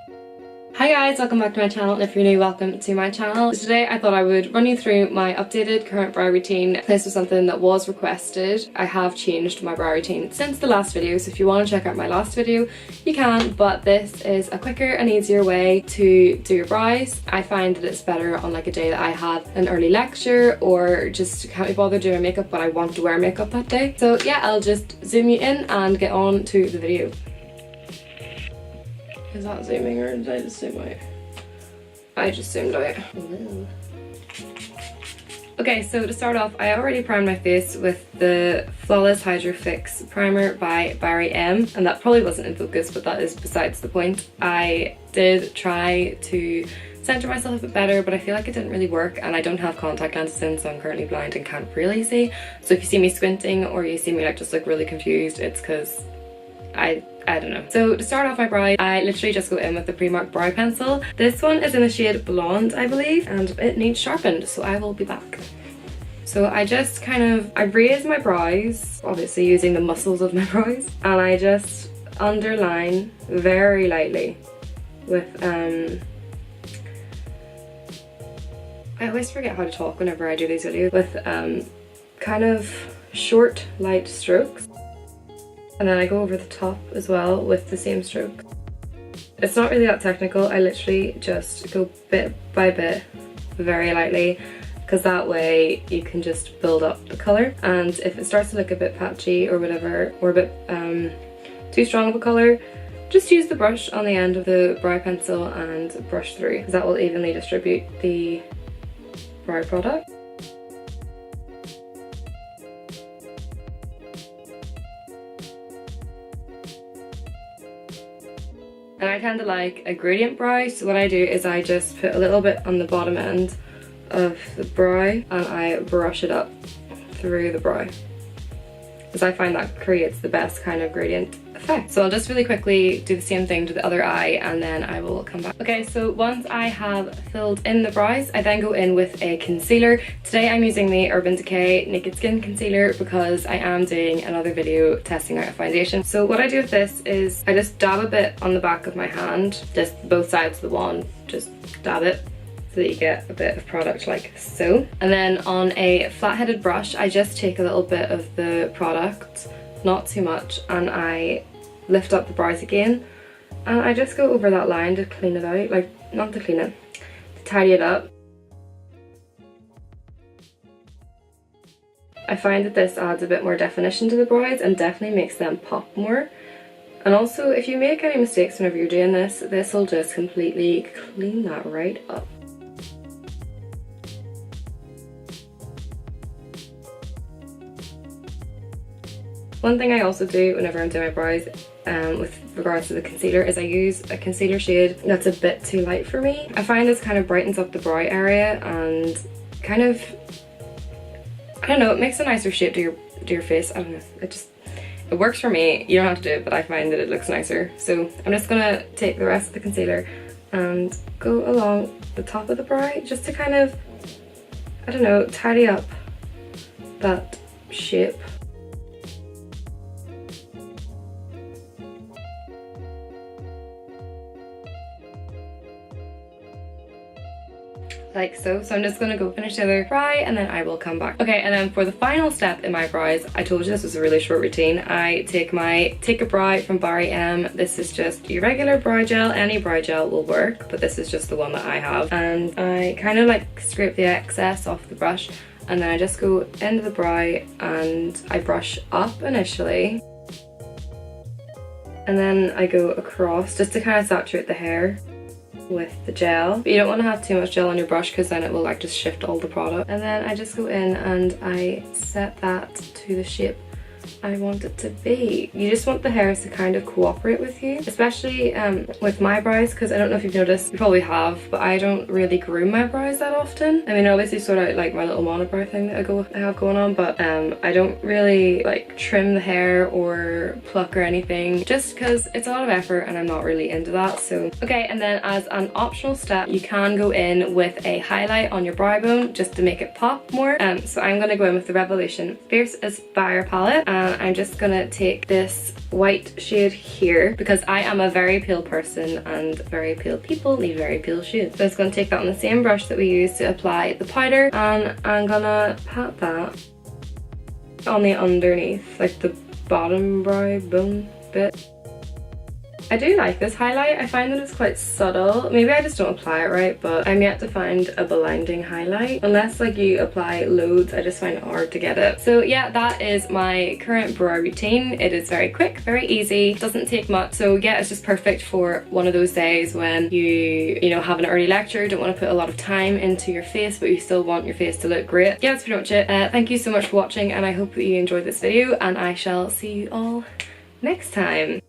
Hi guys, welcome back to my channel, and if you're new, welcome to my channel. So today I thought I would run you through my updated current brow routine. This was something that was requested. I have changed my brow routine since the last video, so if you want to check out my last video, you can, but this is a quicker and easier way to do your brows. I find that it's better on like a day that I have an early lecture or just can't be bothered doing makeup but I want to wear makeup that day. So yeah, I'll just zoom you in and get on to the video. Is that zooming or did I just zoom out? I just zoomed out. Okay, so to start off, I already primed my face with the Flawless Hydro Fix Primer by Barry M, and that probably wasn't in focus, but that is besides the point. I did try to center myself a bit better, but I feel like it didn't really work, and I don't have contact lenses in, so I'm currently blind and can't really see. So if you see me squinting or you see me like just look really confused, it's because I don't know. So to start off my brow, I literally just go in with the Primark brow pencil. This one is in the shade Blonde, I believe, and it needs sharpened, so I will be back. So I just I raise my brows, obviously using the muscles of my brows, and I just underline very lightly with, I always forget how to talk whenever I do these videos, with kind of short, light strokes. And then I go over the top as well with the same stroke. It's not really that technical, I literally just go bit by bit, very lightly, because that way you can just build up the colour. And if it starts to look a bit patchy or whatever, or a bit too strong of a colour, just use the brush on the end of the brow pencil and brush through, because that will evenly distribute the brow product. And I tend to like a gradient brow, so what I do is I just put a little bit on the bottom end of the brow and I brush it up through the brow, because I find that creates the best kind of gradient effect. So I'll just really quickly do the same thing to the other eye and then I will come back. Okay, so once I have filled in the brows, I then go in with a concealer. Today I'm using the Urban Decay Naked Skin Concealer because I am doing another video testing out a foundation. So what I do with this is I just dab a bit on the back of my hand, just both sides of the wand, just dab it, so that you get a bit of product like so. And then on a flat-headed brush, I just take a little bit of the product, not too much, and I lift up the brows again. And I just go over that line to clean it out, like, not to clean it, to tidy it up. I find that this adds a bit more definition to the brows and definitely makes them pop more. And also, if you make any mistakes whenever you're doing this, this will just completely clean that right up. One thing I also do whenever I'm doing my brows with regards to the concealer is I use a concealer shade that's a bit too light for me. I find this kind of brightens up the brow area and kind of, I don't know, it makes a nicer shape to your face. I don't know, it works for me. You don't have to do it, but I find that it looks nicer. So I'm just gonna take the rest of the concealer and go along the top of the brow just to kind of, I don't know, tidy up that shape. Like so. So I'm just gonna go finish the other brow and then I will come back. Okay, and then for the final step in my brows, I told you this was a really short routine. I take a Brow from Barry M. This is just your regular brow gel. Any brow gel will work, but this is just the one that I have. And I kind of like scrape the excess off the brush, and then I just go into the brow and I brush up initially. And then I go across just to kind of saturate the hair with the gel. But you don't want to have too much gel on your brush because then it will like just shift all the product. And then I just go in and I set that to the shape I want it to be. You just want the hairs to kind of cooperate with you, especially with my brows, because I don't know if you've noticed, you probably have, but I don't really groom my brows that often. I mean, I obviously sort out like my little monobrow thing that I have going on, but I don't really like trim the hair or pluck or anything, just because it's a lot of effort and I'm not really into that. So okay, and then as an optional step, you can go in with a highlight on your brow bone just to make it pop more. So I'm going to go in with the Revolution Fierce Aspire palette, and I'm just gonna take this white shade here because I am a very pale person and very pale people need very pale shades. So I'm just gonna take that on the same brush that we used to apply the powder, and I'm gonna pat that on the underneath, like the bottom brow bone bit. I do like this highlight. I find that it's quite subtle. Maybe I just don't apply it right, but I'm yet to find a blinding highlight. Unless like you apply loads, I just find it hard to get it. So yeah, that is my current brow routine. It is very quick, very easy, doesn't take much. So yeah, it's just perfect for one of those days when you know, have an early lecture, don't want to put a lot of time into your face, but you still want your face to look great. Yeah, that's pretty much it. Thank you so much for watching, and I hope that you enjoyed this video, and I shall see you all next time.